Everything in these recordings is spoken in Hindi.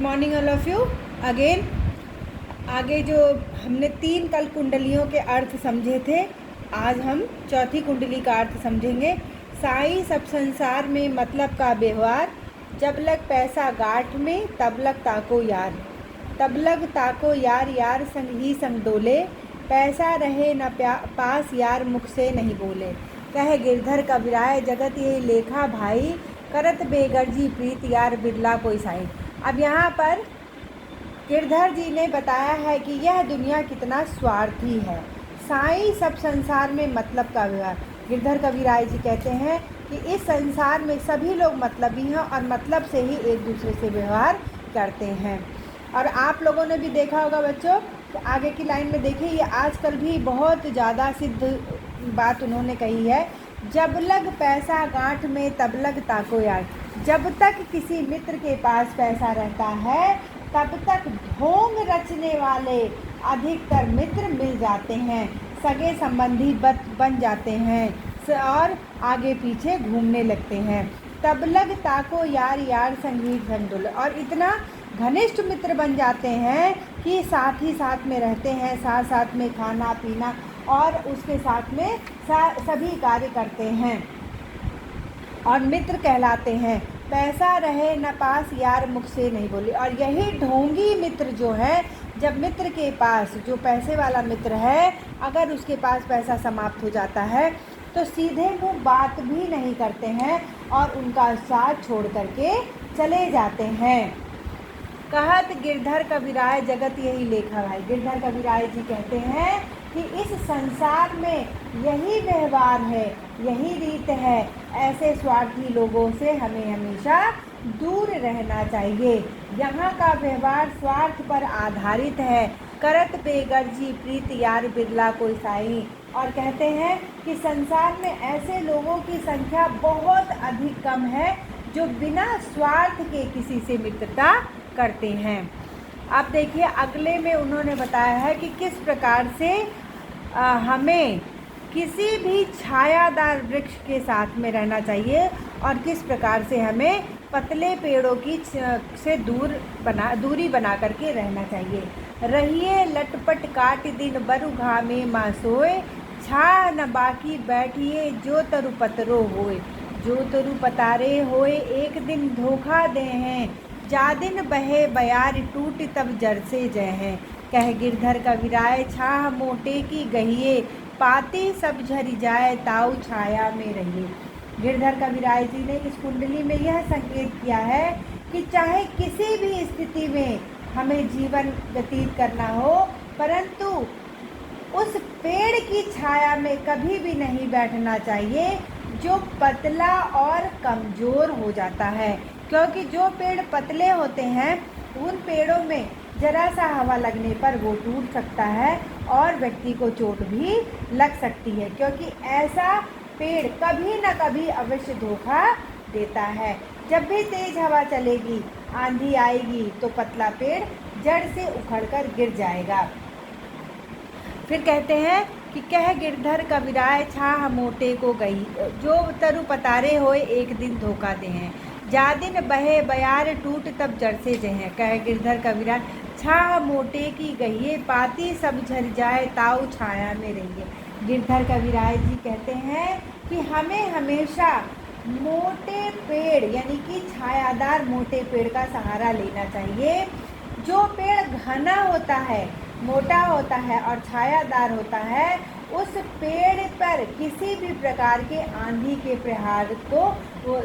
Morning all of you again. आगे जो हमने 3 कल कुंडलियों के अर्थ समझे थे, आज हम चौथी कुंडली का अर्थ समझेंगे। साईं सब संसार में मतलब का व्यवहार, जब लग पैसा गांठ में तब लग ताको यार, तब लग ताको यार, यार संग ही संग डोले, पैसा रहे न पास यार मुख से नहीं बोले। कह गिरधर कबीराय जगत यही लेखा भाई, करत बेगर्जी प्रीत यार बिरला कोई साई। अब यहाँ पर गिरधर जी ने बताया है कि यह दुनिया कितना स्वार्थी है। साईं सब संसार में मतलब का व्यवहार। गिरधर कबीराय जी कहते हैं कि इस संसार में सभी लोग मतलबी हैं और मतलब से ही एक दूसरे से व्यवहार करते हैं। और आप लोगों ने भी देखा होगा बच्चों, तो आगे की लाइन में देखिए, ये आजकल भी बहुत ज़्यादा सिद्ध बात उन्होंने कही है। जब लग पैसा गांठ में तब लग ताको यार। जब तक किसी मित्र के पास पैसा रहता है तब तक ढोंग रचने वाले अधिकतर मित्र मिल जाते हैं, सगे संबंधी बन जाते हैं और आगे पीछे घूमने लगते हैं। तब लग ताको यार, यार संगीत संडुल, और इतना घनिष्ठ मित्र बन जाते हैं कि साथ ही साथ में रहते हैं, साथ साथ में खाना पीना और उसके साथ में सभी कार्य करते हैं और मित्र कहलाते हैं। पैसा रहे न पास यार मुख से नहीं बोले। और यही ढोंगी मित्र जो है, जब मित्र के पास, जो पैसे वाला मित्र है, अगर उसके पास पैसा समाप्त हो जाता है तो सीधे मुँह बात भी नहीं करते हैं और उनका साथ छोड़ करके चले जाते हैं। कहत गिरधर कबीराय जगत यही लेखा भाई। गिरधर कबीराय जी कहते हैं कि इस संसार में यही व्यवहार है, यही रीत है। ऐसे स्वार्थी लोगों से हमें हमेशा दूर रहना चाहिए। यहाँ का व्यवहार स्वार्थ पर आधारित है। करत बेगर्जी प्रीत यार बिरला कोई साई। और कहते हैं कि संसार में ऐसे लोगों की संख्या बहुत अधिक कम है जो बिना स्वार्थ के किसी से मित्रता करते हैं। अब देखिए अगले में उन्होंने बताया है कि किस प्रकार से हमें किसी भी छायादार वृक्ष के साथ में रहना चाहिए और किस प्रकार से हमें पतले पेड़ों की से दूरी बना करके रहना चाहिए। रहिए लटपट काट दिन बरु घामे माँ सोए, छा न बाकी बैठिए जो तरु पतरो होए, जो तरु पतारे होए एक दिन धोखा दे हैं, जा दिन बहे बयार टूट तब जर से जय हैं। कह गिरधर कबीराय छाह मोटे की गहिए, पाती सब झरी जाए ताऊ छाया में रहिए। गिरधर कबीराय जी ने इस कुंडली में यह संकेत किया है कि चाहे किसी भी स्थिति में हमें जीवन व्यतीत करना हो, परंतु उस पेड़ की छाया में कभी भी नहीं बैठना चाहिए जो पतला और कमज़ोर हो जाता है। क्योंकि जो पेड़ पतले होते हैं उन पेड़ों में जरा सा हवा लगने पर वो टूट सकता है और व्यक्ति को चोट भी लग सकती है, क्योंकि ऐसा पेड़ कभी न कभी अवश्य धोखा देता है। जब भी तेज हवा चलेगी, आंधी आएगी तो पतला पेड़ जड़ से उखड़कर गिर जाएगा। फिर कहते हैं कि कह गिरधर कबीराय छाह मोटे को गई, जो तरु पतारे होए एक दिन धोखा दे हैं, जा दिन बहे बयार टूट तब जड़ से जहे। कह गिरधर कबीराय छाह मोटे की गहिए, पाती सब झर जाए ताऊ छाया में रहिए। गिरधर कबीराय जी कहते हैं कि हमें हमेशा मोटे पेड़ यानी कि छायादार मोटे पेड़ का सहारा लेना चाहिए। जो पेड़ घना होता है, मोटा होता है और छायादार होता है, उस पेड़ पर किसी भी प्रकार के आंधी के प्रहार को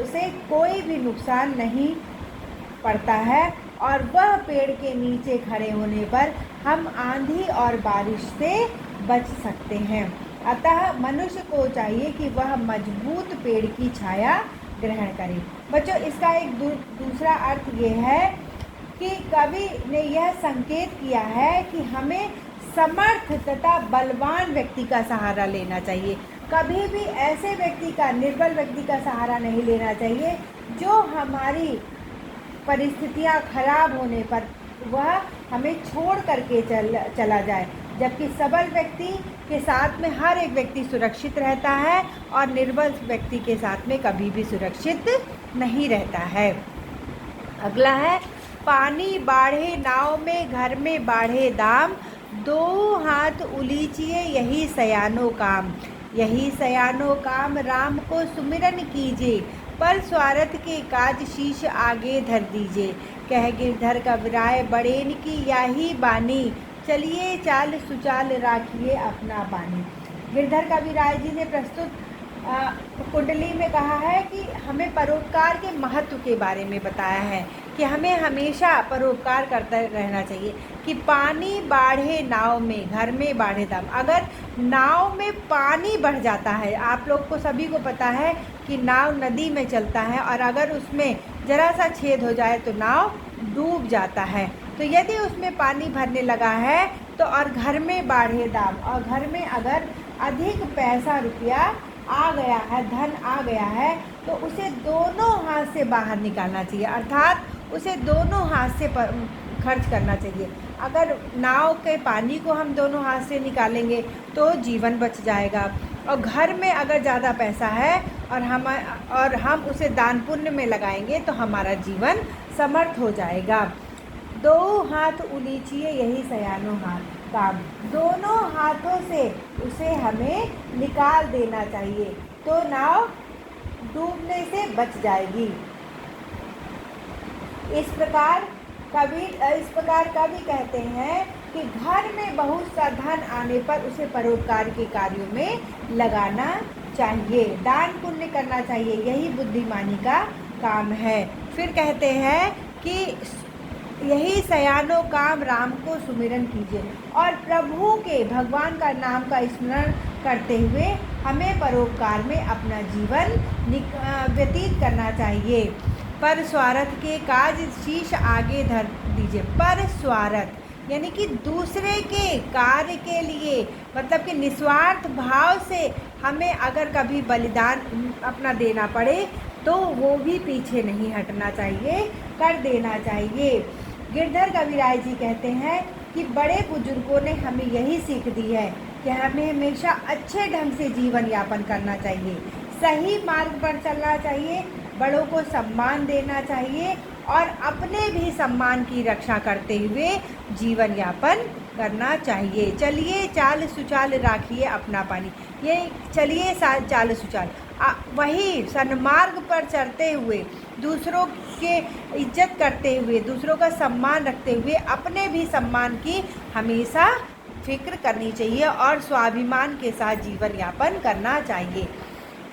से कोई भी नुकसान नहीं पड़ता है और वह पेड़ के नीचे खड़े होने पर हम आंधी और बारिश से बच सकते हैं। अतः मनुष्य को चाहिए कि वह मजबूत पेड़ की छाया ग्रहण करे। बच्चों, इसका एक दूसरा अर्थ ये है कि कवि ने यह संकेत किया है कि हमें समर्थ तथा बलवान व्यक्ति का सहारा लेना चाहिए। कभी भी ऐसे व्यक्ति का, निर्बल व्यक्ति का सहारा नहीं लेना चाहिए जो हमारी परिस्थितियां खराब होने पर वह हमें छोड़ करके चला जाए। जबकि सबल व्यक्ति के साथ में हर एक व्यक्ति सुरक्षित रहता है और निर्बल व्यक्ति के साथ में कभी भी सुरक्षित नहीं रहता है। अगला है पानी बाढ़े नाव में, घर में बाढ़े दाम, दो हाथ उलीचिए यही सयानो काम। यही सयानो काम राम को सुमिरन कीजिए, पर स्वार्थ के काज शीश आगे धर दीजिए। कह गिरधर कबीराय बड़ेन की याही बानी, चलिए चाल सुचाल राखिए अपना पानी। गिरधर कबीराय जी ने प्रस्तुत कुंडली में कहा है कि हमें परोपकार के महत्व के बारे में बताया है कि हमें हमेशा परोपकार करते रहना चाहिए। कि पानी बाढ़े नाव में, घर में बाढ़े दाम। अगर नाव में पानी बढ़ जाता है, आप लोग को सभी को पता है कि नाव नदी में चलता है और अगर उसमें ज़रा सा छेद हो जाए तो नाव डूब जाता है। तो यदि उसमें पानी भरने लगा है तो और घर में बाढ़े दाम, और घर में अगर अधिक पैसा रुपया आ गया है, धन आ गया है, तो उसे दोनों हाथ से बाहर निकालना चाहिए, अर्थात उसे दोनों हाथ से खर्च करना चाहिए। अगर नाव के पानी को हम दोनों हाथ से निकालेंगे तो जीवन बच जाएगा। और घर में अगर ज़्यादा पैसा है और हम उसे दान पुण्य में लगाएंगे तो हमारा जीवन समर्थ हो जाएगा। दो हाथ उलीचिए यही सयानो हाथ काम। दोनों हाथों से उसे हमें निकाल देना चाहिए तो नाव डूबने से बच जाएगी। इस प्रकार कवि कहते हैं कि घर में बहुत सा धन आने पर उसे परोपकार के कार्यों में लगाना चाहिए, दान पुण्य करना चाहिए, यही बुद्धिमानी का काम है। फिर कहते हैं कि यही सयानो काम राम को सुमिरन कीजिए, और प्रभु के भगवान का नाम का स्मरण करते हुए हमें परोपकार में अपना जीवन व्यतीत करना चाहिए। पर स्वार्थ के काज शीश आगे धर दीजिए। पर स्वार्थ यानी कि दूसरे के कार्य के लिए, मतलब कि निस्वार्थ भाव से हमें अगर कभी बलिदान अपना देना पड़े तो वो भी पीछे नहीं हटना चाहिए, कर देना चाहिए। गिरधर कबीराय जी कहते हैं कि बड़े बुजुर्गों ने हमें यही सीख दी है कि हमें हमेशा अच्छे ढंग से जीवन यापन करना चाहिए, सही मार्ग पर चलना चाहिए, बड़ों को सम्मान देना चाहिए और अपने भी सम्मान की रक्षा करते हुए जीवन यापन करना चाहिए। चलिए चाल सुचाल राखिए अपना पानी। ये चलिए चाल सुचाल वही सन्मार्ग पर चलते हुए, दूसरों के इज्जत करते हुए, दूसरों का सम्मान रखते हुए अपने भी सम्मान की हमेशा फिक्र करनी चाहिए और स्वाभिमान के साथ जीवन यापन करना चाहिए।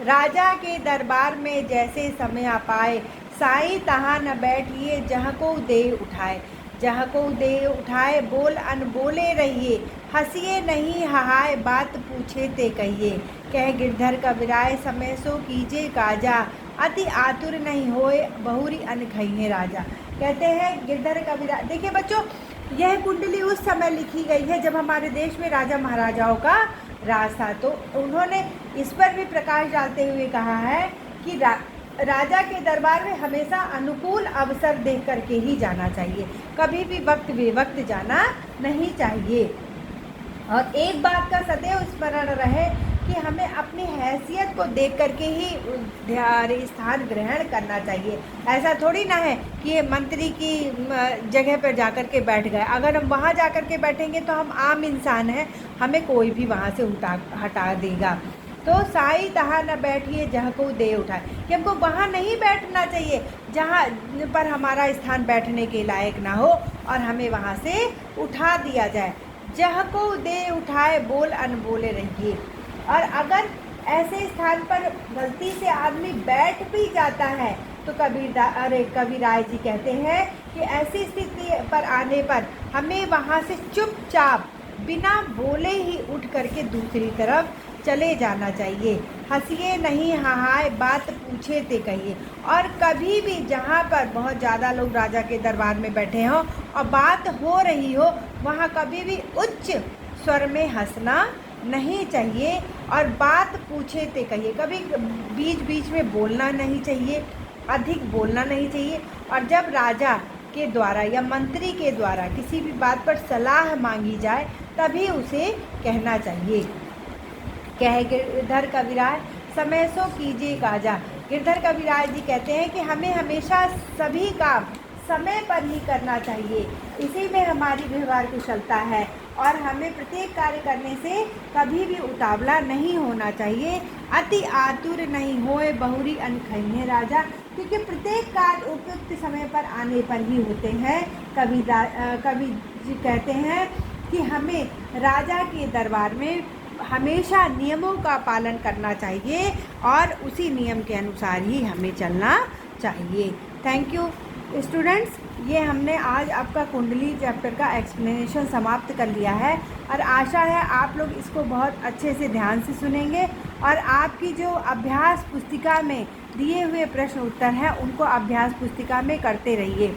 राजा के दरबार में जैसे समय आ पाए, साईं तहाँ न बैठिए जहाँ को दे उठाए। जहाँ को दे उठाए बोल अनबोले रहिए, हंसिए नहीं हहाए बात पूछे ते कहिए। कह गिरधर कबीराय समय सो कीजिए काजा, अति आतुर नहीं होए बहुरी अन्न खइए राजा। कहते हैं गिरधर कबीराय। देखिए बच्चों, यह कुंडली उस समय लिखी गई है जब हमारे देश में राजा महाराजाओं का राज था, तो उन्होंने इस पर भी प्रकाश डालते हुए कहा है कि राजा के दरबार में हमेशा अनुकूल अवसर देख करके ही जाना चाहिए, कभी भी वक्त बेवक्त जाना नहीं चाहिए। और एक बात का सदैव स्मरण रहे कि हमें अपनी हैसियत को देख करके ही स्थान ग्रहण करना चाहिए। ऐसा थोड़ी ना है कि ये मंत्री की जगह पर जाकर के बैठ गए, अगर हम वहाँ जाकर के बैठेंगे तो हम आम इंसान हैं, हमें कोई भी वहाँ से हटा देगा। तो साई तहाँ न बैठिए जहाँ को दे उठाए, कि हमको वहाँ नहीं बैठना चाहिए जहाँ पर हमारा स्थान बैठने के लायक ना हो और हमें वहाँ से उठा दिया जाए। जहाँ को दे उठाए बोल अनबोले रहिए। और अगर ऐसे स्थान पर गलती से आदमी बैठ भी जाता है तो कबीराय जी कहते हैं कि ऐसी स्थिति पर आने पर हमें वहाँ से चुपचाप बिना बोले ही उठ करके दूसरी तरफ चले जाना चाहिए। हंसिए नहीं हहाए बात पूछे ते कहिए। और कभी भी जहाँ पर बहुत ज़्यादा लोग राजा के दरबार में बैठे हों और बात हो रही हो, वहाँ कभी भी उच्च स्वर में हंसना नहीं चाहिए और बात पूछे ते कहिए। कभी बीच बीच में बोलना नहीं चाहिए, अधिक बोलना नहीं चाहिए। और जब राजा के द्वारा या मंत्री के द्वारा किसी भी बात पर सलाह मांगी जाए तभी उसे कहना चाहिए। कह गिरधर कबीराय समय सो कीजिए काजा। गिरधर कबीराय जी कहते हैं कि हमें हमेशा सभी काम समय पर ही करना चाहिए। इसी में हमारी व्यवहार कुशलता है और हमें प्रत्येक कार्य करने से कभी भी उतावला नहीं होना चाहिए। अति आतुर नहीं होए बहुरी अनखइने राजा, क्योंकि प्रत्येक कार्य उपयुक्त समय पर आने पर ही होते हैं। कवि जी कहते हैं कि हमें राजा के दरबार में हमेशा नियमों का पालन करना चाहिए और उसी नियम के अनुसार ही हमें चलना चाहिए। थैंक यू स्टूडेंट्स, ये हमने आज आपका कुंडली चैप्टर का एक्सप्लेनेशन समाप्त कर लिया है और आशा है आप लोग इसको बहुत अच्छे से ध्यान से सुनेंगे और आपकी जो अभ्यास पुस्तिका में दिए हुए प्रश्न उत्तर हैं उनको अभ्यास पुस्तिका में करते रहिए।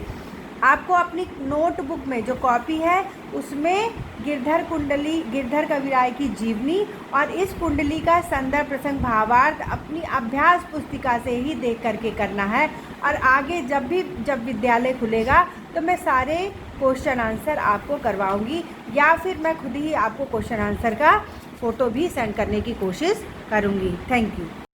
आपको अपनी नोटबुक में जो कॉपी है उसमें गिरधर कविराय की जीवनी और इस कुंडली का संदर्भ प्रसंग भावार्थ अपनी अभ्यास पुस्तिका से ही देख करके करना है। और आगे जब विद्यालय खुलेगा तो मैं सारे क्वेश्चन आंसर आपको करवाऊंगी या फिर मैं खुद ही आपको क्वेश्चन आंसर का फ़ोटो भी सेंड करने की कोशिश करूंगी। Thank you.